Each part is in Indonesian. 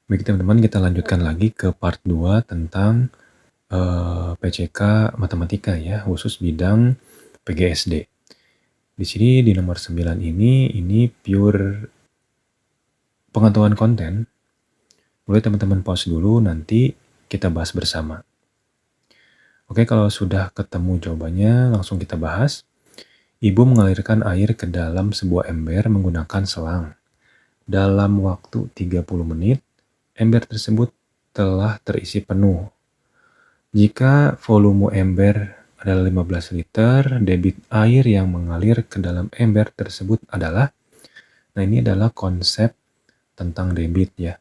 Baik teman-teman, kita lanjutkan lagi ke part 2 tentang PCK Matematika ya, khusus bidang PGSD. Di sini di nomor 9 ini pure pengetahuan konten. Boleh teman-teman pause dulu, nanti kita bahas bersama. Oke, kalau sudah ketemu jawabannya, langsung kita bahas. Ibu mengalirkan air ke dalam sebuah ember menggunakan selang. Dalam waktu 30 menit, ember tersebut telah terisi penuh. Jika volume ember adalah 15 liter, debit air yang mengalir ke dalam ember tersebut adalah, nah ini adalah konsep tentang debit ya.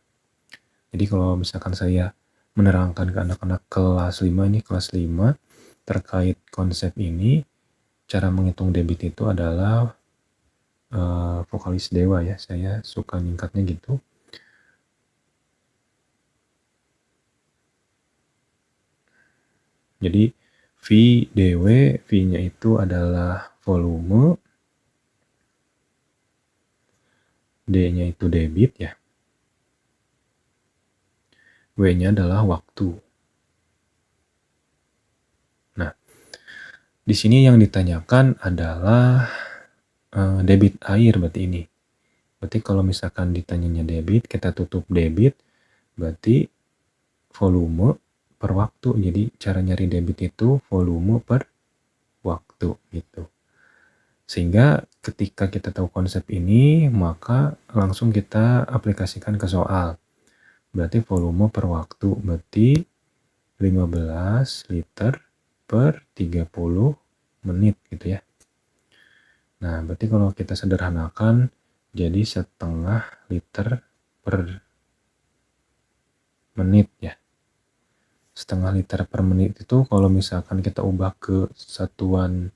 Jadi kalau misalkan saya menerangkan ke anak-anak kelas 5, ini kelas 5, terkait konsep ini, cara menghitung debit itu adalah vokalis dewa ya, saya suka nyingkatnya gitu. Jadi V dW, V-nya itu adalah volume, D-nya itu debit ya, W-nya adalah waktu. Nah, di sini yang ditanyakan adalah debit air berarti ini. Berarti kalau misalkan ditanyanya debit, kita tutup debit, berarti volume per waktu. Jadi cara nyari debit itu volume per waktu gitu. Sehingga ketika kita tahu konsep ini, maka langsung kita aplikasikan ke soal. Berarti volume per waktu, berarti 15 liter per 30 menit gitu ya. Nah, berarti kalau kita sederhanakan, jadi setengah liter per menit ya. Setengah liter per menit itu kalau misalkan kita ubah ke satuan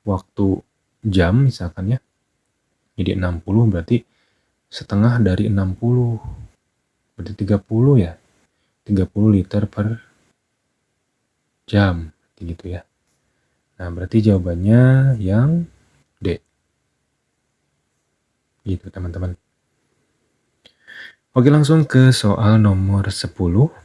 waktu jam misalkan ya, jadi 60 berarti setengah dari 60, berarti 30 ya. 30 liter per jam, gitu ya. Nah, berarti jawabannya yang D. Gitu teman-teman. Oke, langsung ke soal nomor 10.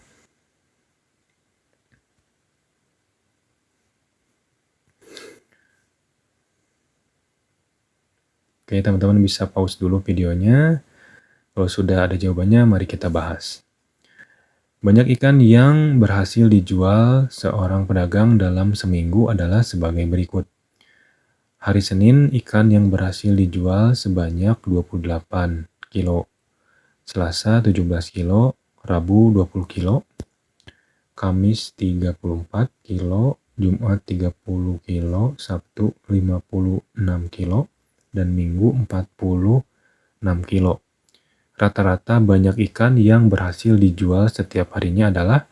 Oke, teman-teman bisa pause dulu videonya. Kalau sudah ada jawabannya, mari kita bahas. Banyak ikan yang berhasil dijual seorang pedagang dalam seminggu adalah sebagai berikut. Hari Senin, ikan yang berhasil dijual sebanyak 28 kilo. Selasa 17 kilo, Rabu 20 kilo, Kamis 34 kilo, Jumat 30 kilo, Sabtu 56 kilo, dan Minggu 46 kilo. Rata-rata banyak ikan yang berhasil dijual setiap harinya adalah,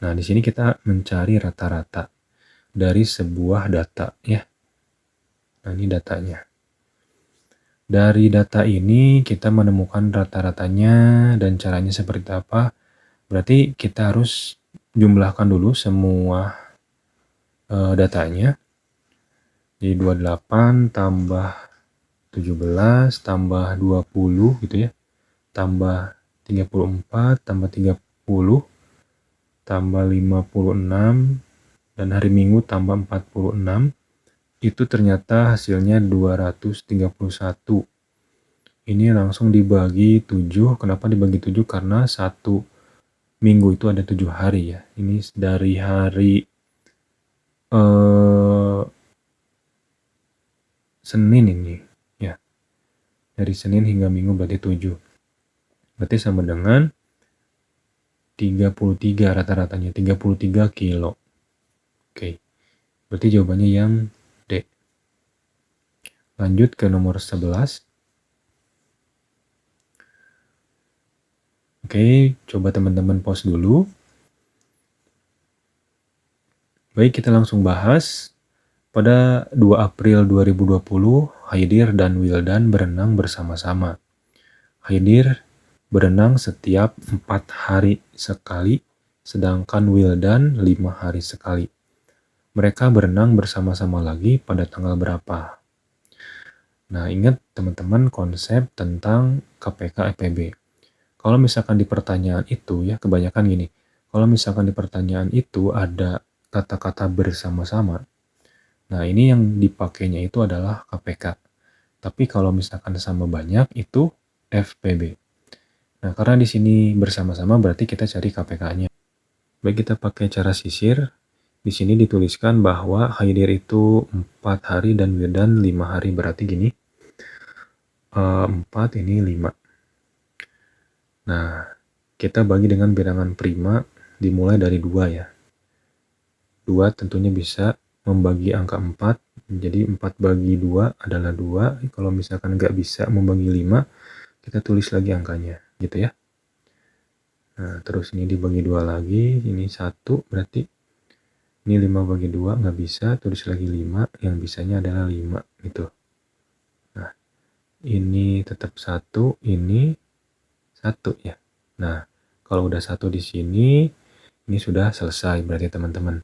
nah di sini kita mencari rata-rata dari sebuah data ya. Nah ini datanya. Dari data ini kita menemukan rata-ratanya dan caranya seperti apa. Berarti kita harus jumlahkan dulu semua datanya. Jadi 28 tambah 17 tambah 20 gitu ya. Tambah 34 tambah 30 tambah 56 dan hari Minggu tambah 46. Itu ternyata hasilnya 231. Ini langsung dibagi 7. Kenapa dibagi 7? Karena satu minggu itu ada 7 hari ya. Ini dari hari Senin ini ya. Dari Senin hingga Minggu berarti 7. Berarti sama dengan 33 rata-ratanya. 33 kilo. Oke. Berarti jawabannya yang D. Lanjut ke nomor 11. Oke, coba teman-teman pause dulu. Baik, kita langsung bahas. Pada 2 April 2020, Haidir dan Wildan berenang bersama-sama. Haidir berenang setiap 4 hari sekali, sedangkan Wildan 5 hari sekali. Mereka berenang bersama-sama lagi pada tanggal berapa? Nah, ingat teman-teman konsep tentang KPK EPB. kalau misalkan di pertanyaan itu ya, kebanyakan gini, kalau misalkan di pertanyaan itu ada kata-kata bersama-sama, nah ini yang dipakainya itu adalah KPK. Tapi kalau misalkan sama banyak itu FPB. Nah, karena di sini bersama-sama berarti kita cari KPK-nya. Baik, kita pakai cara sisir. Di sini dituliskan bahwa Haidir itu 4 hari dan Wildan 5 hari. Berarti gini, 4 ini 5. Nah, kita bagi dengan bilangan prima dimulai dari 2 ya. 2 tentunya bisa membagi angka 4. Jadi 4 bagi 2 adalah 2. Kalau misalkan nggak bisa membagi 5, kita tulis lagi angkanya. Gitu ya. Nah, terus ini dibagi 2 lagi. Ini 1 berarti ini 5 bagi 2 nggak bisa. Tulis lagi 5. Yang bisanya adalah 5 gitu. Nah, ini tetap 1. Ini 1 ya. Nah, kalau udah 1 di sini, ini sudah selesai berarti teman-teman.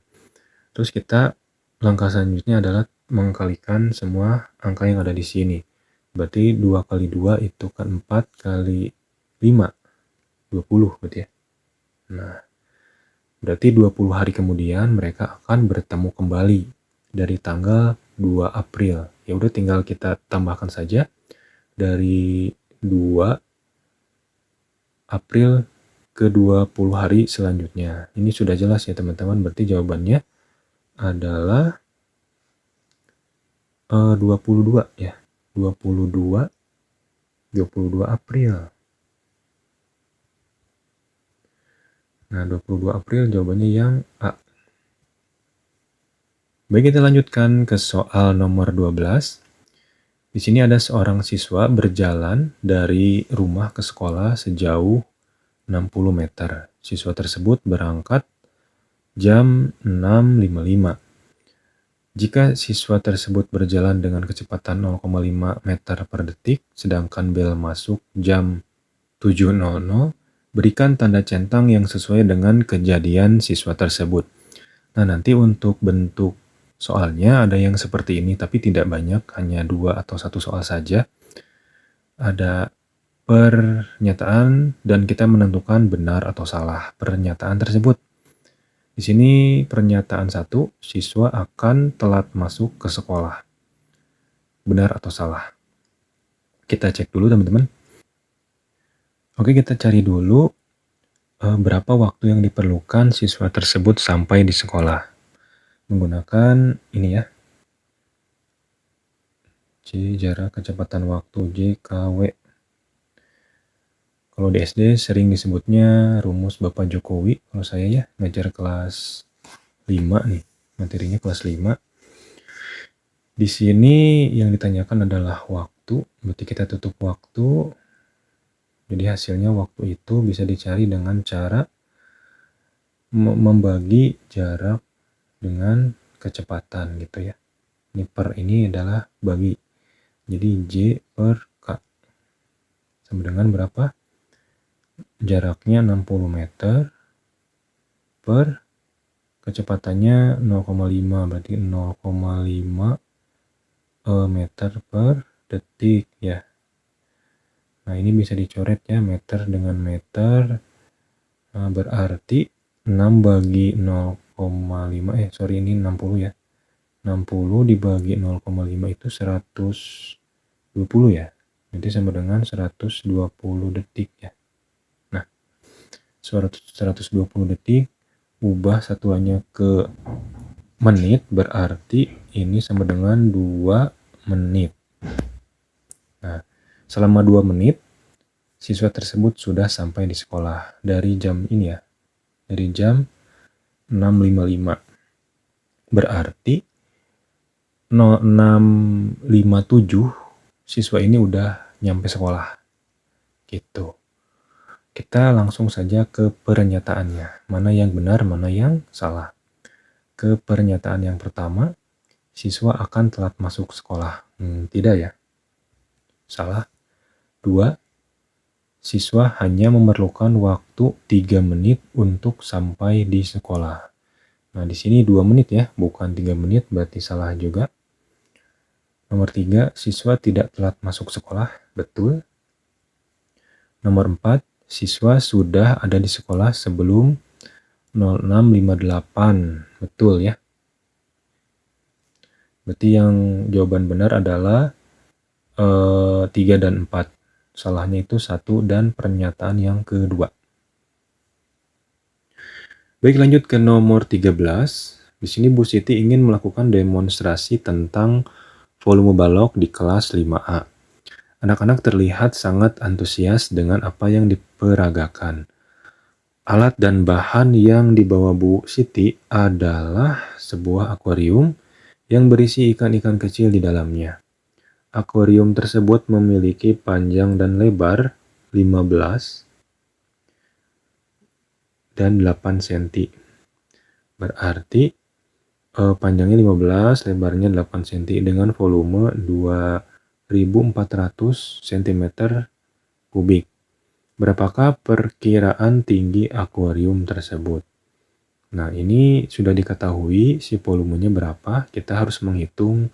Terus kita langkah selanjutnya adalah mengkalikan semua angka yang ada di sini. Berarti 2 kali 2 itu kan 4 kali 5. 20 berarti ya. Nah, berarti 20 hari kemudian mereka akan bertemu kembali dari tanggal 2 April. Ya udah tinggal kita tambahkan saja dari 2 April ke 20 hari selanjutnya. Ini sudah jelas ya teman-teman, berarti jawabannya adalah 22 ya. 22 April. Nah, 22 April jawabannya yang A. Baik, kita lanjutkan ke soal nomor 12. Di sini ada seorang siswa berjalan dari rumah ke sekolah sejauh 60 meter. Siswa tersebut berangkat jam 6.55. Jika siswa tersebut berjalan dengan kecepatan 0,5 meter per detik, sedangkan bel masuk jam 7.00, berikan tanda centang yang sesuai dengan kejadian siswa tersebut. Nah, nanti untuk bentuk soalnya ada yang seperti ini, tapi tidak banyak, hanya 2 atau 1 soal saja. Ada pernyataan dan kita menentukan benar atau salah pernyataan tersebut. Di sini pernyataan 1, siswa akan telat masuk ke sekolah. Benar atau salah? Kita cek dulu teman-teman. Oke, kita cari dulu berapa waktu yang diperlukan siswa tersebut sampai di sekolah. Menggunakan ini ya. C, jarak kecepatan waktu, J, KW. Kalau di SD sering disebutnya rumus Bapak Jokowi. Kalau saya ya ngajar kelas 5 nih, materinya kelas 5. Di sini yang ditanyakan adalah waktu, berarti kita tutup waktu. Jadi hasilnya waktu itu bisa dicari dengan cara membagi jarak dengan kecepatan gitu ya. Ini per ini adalah bagi. Jadi J per K. Sama dengan berapa? Jaraknya 60 meter per kecepatannya 0,5. Berarti 0,5 meter per detik ya. Nah, ini bisa dicoret ya, meter dengan meter. Nah, berarti 6 bagi 0,5, ini 60 ya. 60 dibagi 0,5 itu 120 ya. Nanti sama dengan 120 detik ya. Nah, 120 detik ubah satuannya ke menit, berarti ini sama dengan 2 menit. Nah, selama 2 menit, siswa tersebut sudah sampai di sekolah dari jam ini ya, dari jam 6.55. Berarti 06.57 siswa ini udah nyampe sekolah. Gitu. Kita langsung saja ke pernyataannya. Mana yang benar, mana yang salah. Ke pernyataan yang pertama, siswa akan telat masuk sekolah. Tidak ya. Salah. 2. Siswa hanya memerlukan waktu 3 menit untuk sampai di sekolah. Nah, di sini 2 menit ya, bukan 3 menit, berarti salah juga. Nomor 3, siswa tidak telat masuk sekolah. Betul. Nomor 4, siswa sudah ada di sekolah sebelum 06.58. Betul ya. Berarti yang jawaban benar adalah 3 dan 4. Salahnya itu 1 dan pernyataan yang kedua. Baik, lanjut ke nomor 13. Di sini Bu Siti ingin melakukan demonstrasi tentang volume balok di kelas 5A. Anak-anak terlihat sangat antusias dengan apa yang diperagakan. Alat dan bahan yang dibawa Bu Siti adalah sebuah akuarium yang berisi ikan-ikan kecil di dalamnya. Akuarium tersebut memiliki panjang dan lebar 15 dan 8 cm. Berarti panjangnya 15, lebarnya 8 cm dengan volume 2400 cm kubik. Berapakah perkiraan tinggi akuarium tersebut? Nah, ini sudah diketahui si volumenya berapa, kita harus menghitung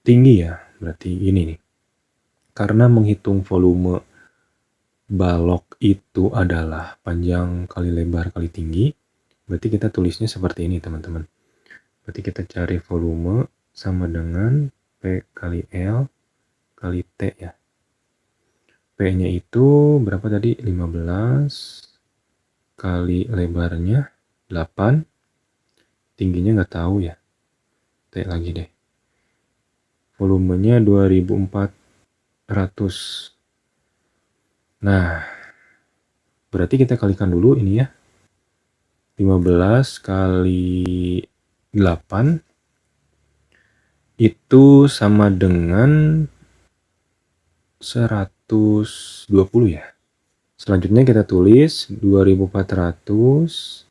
tinggi ya. Berarti ini nih. Karena menghitung volume balok itu adalah panjang kali lebar kali tinggi, berarti kita tulisnya seperti ini teman-teman. Berarti kita cari volume sama dengan P kali L kali T ya. P-nya itu berapa tadi? 15 kali lebarnya 8. Tingginya nggak tahu ya. T lagi deh. Volumenya 2400. Nah, berarti kita kalikan dulu ini ya. 15 kali 8 itu sama dengan 120 ya. Selanjutnya kita tulis 2400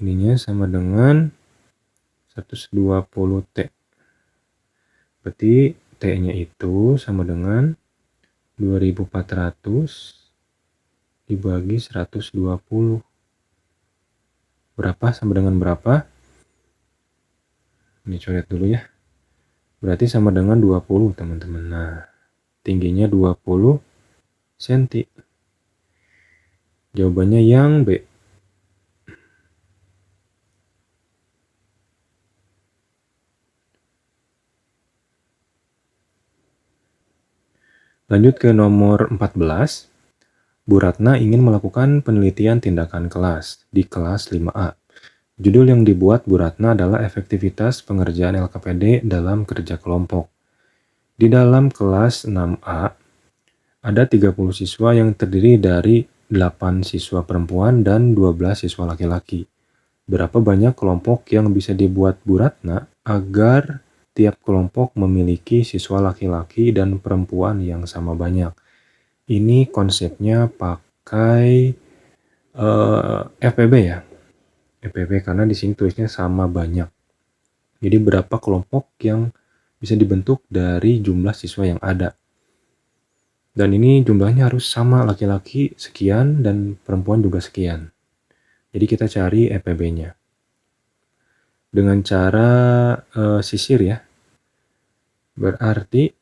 ininya sama dengan 120 T. Berarti T-nya itu sama dengan 2400 dibagi 120. Berapa sama dengan berapa? Ini coret dulu ya. Berarti sama dengan 20 teman-teman. Nah, tingginya 20 cm. Jawabannya yang B. Lanjut ke nomor 14. Bu Ratna ingin melakukan penelitian tindakan kelas di kelas 5A. Judul yang dibuat Bu Ratna adalah efektivitas pengerjaan LKPD dalam kerja kelompok. Di dalam kelas 6A, ada 30 siswa yang terdiri dari 8 siswa perempuan dan 12 siswa laki-laki. Berapa banyak kelompok yang bisa dibuat Bu Ratna agar tiap kelompok memiliki siswa laki-laki dan perempuan yang sama banyak? Ini konsepnya pakai FPB ya. FPB karena di sini tulisnya sama banyak. Jadi berapa kelompok yang bisa dibentuk dari jumlah siswa yang ada. Dan ini jumlahnya harus sama, laki-laki sekian dan perempuan juga sekian. Jadi kita cari FPB-nya. Dengan cara sisir ya. Berarti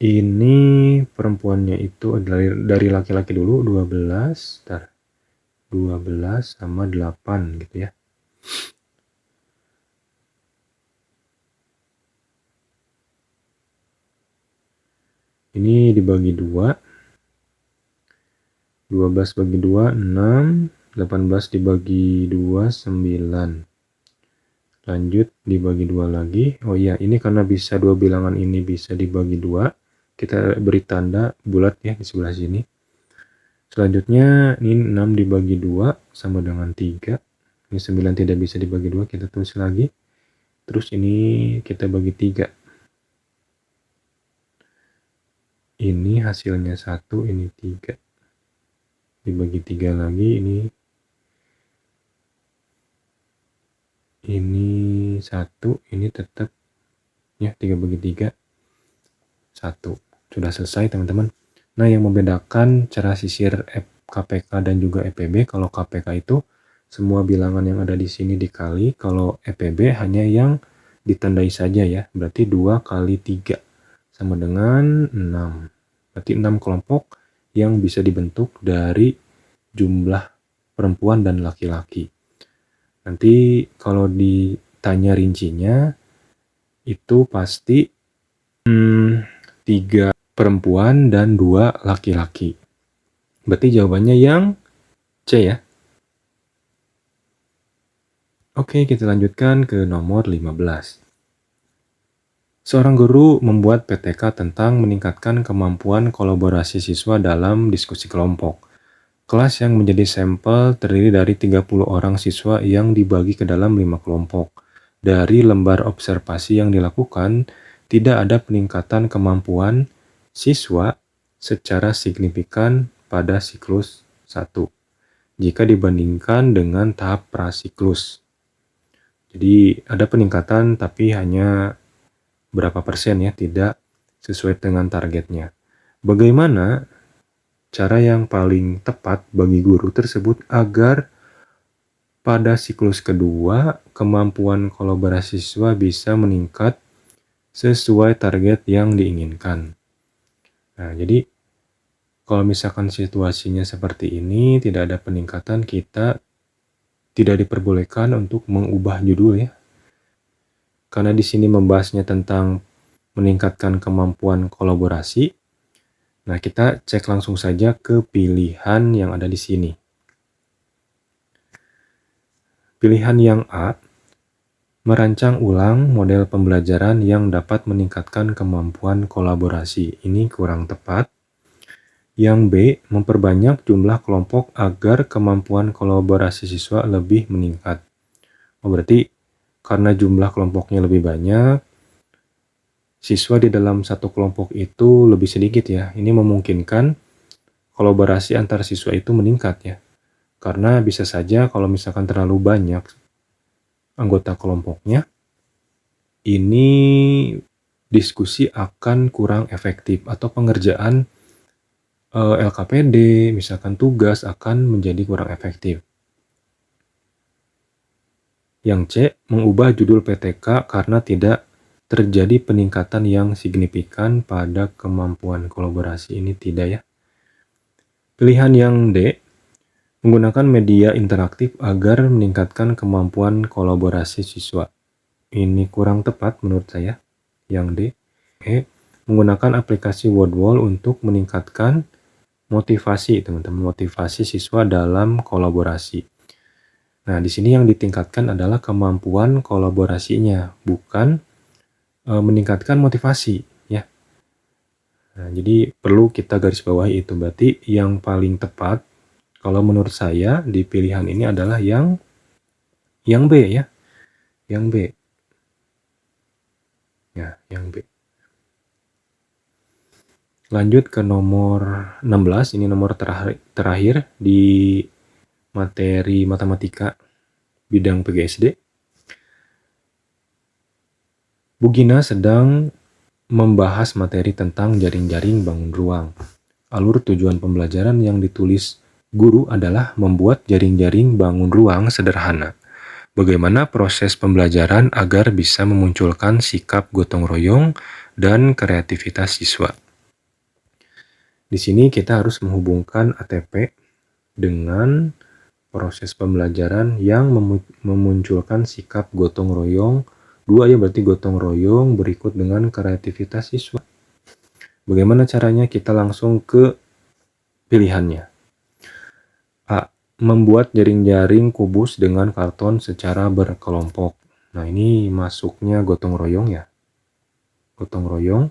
ini perempuannya itu dari laki-laki dulu 12, 12 sama 8 gitu ya. Ini dibagi 2. 12 bagi 2, 6. 18 dibagi 2, 9. Lanjut dibagi 2 lagi. Oh iya, ini karena bisa dua bilangan ini bisa dibagi 2. Kita beri tanda bulat ya di sebelah sini. Selanjutnya ini 6 dibagi 2 sama dengan 3. Ini 9 tidak bisa dibagi 2, kita tulis lagi. Terus ini kita bagi 3. Ini hasilnya 1, ini 3. Dibagi 3 lagi, ini 1, ini tetap ya 3 bagi 3, 1. Sudah selesai teman-teman. Nah, yang membedakan cara sisir KPK dan juga EPB, kalau KPK itu semua bilangan yang ada di sini dikali, kalau EPB hanya yang ditandai saja ya, berarti 2 kali 3 sama dengan 6. Berarti 6 kelompok yang bisa dibentuk dari jumlah perempuan dan laki-laki. Nanti kalau ditanya rincinya, itu pasti 3 perempuan dan 2 laki-laki. Berarti jawabannya yang C ya. Oke, kita lanjutkan ke nomor 15. Seorang guru membuat PTK tentang meningkatkan kemampuan kolaborasi siswa dalam diskusi kelompok. Kelas yang menjadi sampel terdiri dari 30 orang siswa yang dibagi ke dalam 5 kelompok. Dari lembar observasi yang dilakukan, tidak ada peningkatan kemampuan siswa secara signifikan pada siklus 1 jika dibandingkan dengan tahap prasiklus. Jadi ada peningkatan tapi hanya berapa persen ya, tidak sesuai dengan targetnya. Bagaimana cara yang paling tepat bagi guru tersebut agar pada siklus kedua kemampuan kolaborasi siswa bisa meningkat sesuai target yang diinginkan? Nah, jadi kalau misalkan situasinya seperti ini, tidak ada peningkatan, kita tidak diperbolehkan untuk mengubah judul ya. Karena di sini membahasnya tentang meningkatkan kemampuan kolaborasi. Nah, kita cek langsung saja ke pilihan yang ada di sini. Pilihan yang A, merancang ulang model pembelajaran yang dapat meningkatkan kemampuan kolaborasi. Ini kurang tepat. Yang B, memperbanyak jumlah kelompok agar kemampuan kolaborasi siswa lebih meningkat. Oh, berarti karena jumlah kelompoknya lebih banyak, siswa di dalam satu kelompok itu lebih sedikit ya. Ini memungkinkan kolaborasi antar siswa itu meningkat ya. Karena bisa saja kalau misalkan terlalu banyak anggota kelompoknya, ini diskusi akan kurang efektif atau pengerjaan LKPD, misalkan tugas akan menjadi kurang efektif. Yang C, mengubah judul PTK karena tidak terjadi peningkatan yang signifikan pada kemampuan kolaborasi. Ini tidak ya. Pilihan yang D, menggunakan media interaktif agar meningkatkan kemampuan kolaborasi siswa. Ini kurang tepat menurut saya, yang D. E, menggunakan aplikasi Wordwall untuk meningkatkan motivasi, teman-teman, motivasi siswa dalam kolaborasi. Nah, di sini yang ditingkatkan adalah kemampuan kolaborasinya, bukan meningkatkan motivasi, ya. Nah, jadi perlu kita garis bawahi itu. Berarti yang paling tepat, kalau menurut saya di pilihan ini adalah yang B ya, yang B. Ya, yang B. Lanjut ke nomor 16, ini nomor terakhir di materi matematika bidang PGSD. Bu Gina sedang membahas materi tentang jaring-jaring bangun ruang. Alur tujuan pembelajaran yang ditulis guru adalah membuat jaring-jaring bangun ruang sederhana. Bagaimana proses pembelajaran agar bisa memunculkan sikap gotong royong dan kreativitas siswa? Di sini kita harus menghubungkan ATP dengan proses pembelajaran yang memunculkan sikap gotong royong. 2 ya, berarti gotong royong berikut dengan kreativitas siswa. Bagaimana caranya? Kita langsung ke pilihannya. A, membuat jaring-jaring kubus dengan karton secara berkelompok. Nah, ini masuknya gotong royong ya. Gotong royong.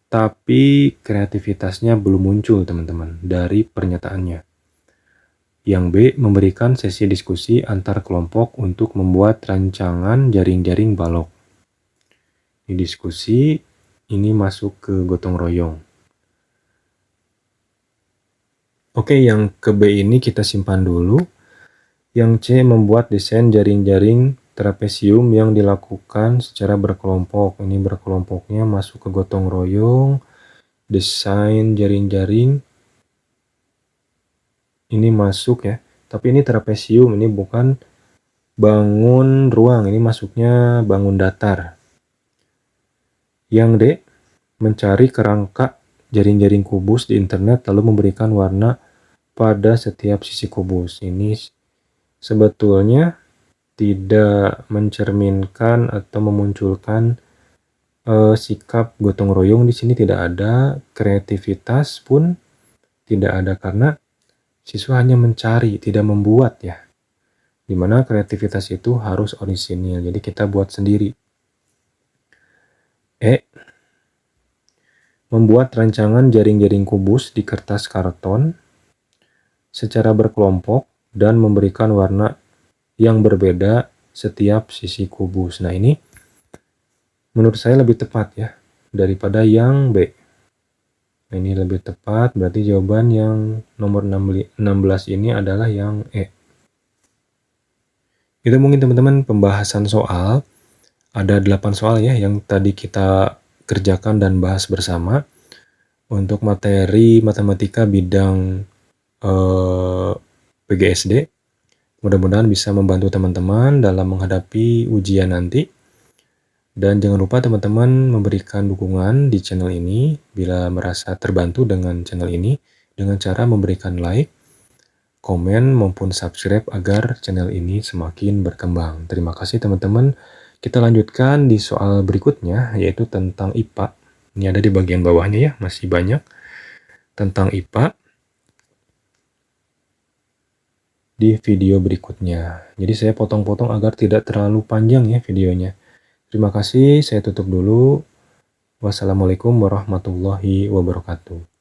Tapi kreativitasnya belum muncul, teman-teman, dari pernyataannya. Yang B, memberikan sesi diskusi antar kelompok untuk membuat rancangan jaring-jaring balok. Ini diskusi, ini masuk ke gotong royong. Oke, yang ke B ini kita simpan dulu. Yang C, membuat desain jaring-jaring trapesium yang dilakukan secara berkelompok. Ini berkelompoknya masuk ke gotong royong. Desain jaring-jaring ini masuk ya. Tapi ini trapesium, ini bukan bangun ruang. Ini masuknya bangun datar. Yang D, mencari kerangka jaring-jaring kubus di internet lalu memberikan warna pada setiap sisi kubus. Ini sebetulnya tidak mencerminkan atau memunculkan sikap gotong royong di sini tidak ada, kreativitas pun tidak ada karena siswa hanya mencari, tidak membuat ya. Dimana kreativitas itu harus orisinil, jadi kita buat sendiri. Membuat rancangan jaring-jaring kubus di kertas karton secara berkelompok dan memberikan warna yang berbeda setiap sisi kubus. Nah ini menurut saya lebih tepat ya daripada yang B. Nah, ini lebih tepat, berarti jawaban yang nomor 16 ini adalah yang E. Itu mungkin teman-teman pembahasan soal. Ada 8 soal ya yang tadi kita kerjakan dan bahas bersama. Untuk materi matematika bidang PGSD. Mudah-mudahan bisa membantu teman-teman dalam menghadapi ujian nanti. Dan jangan lupa teman-teman memberikan dukungan di channel ini bila merasa terbantu dengan channel ini dengan cara memberikan like, komen, maupun subscribe agar channel ini semakin berkembang. Terima kasih teman-teman. Kita lanjutkan di soal berikutnya yaitu tentang IPA. Ini ada di bagian bawahnya ya, masih banyak tentang IPA di video berikutnya. Jadi saya potong-potong agar tidak terlalu panjang ya videonya. Terima kasih, saya tutup dulu. Wassalamualaikum warahmatullahi wabarakatuh.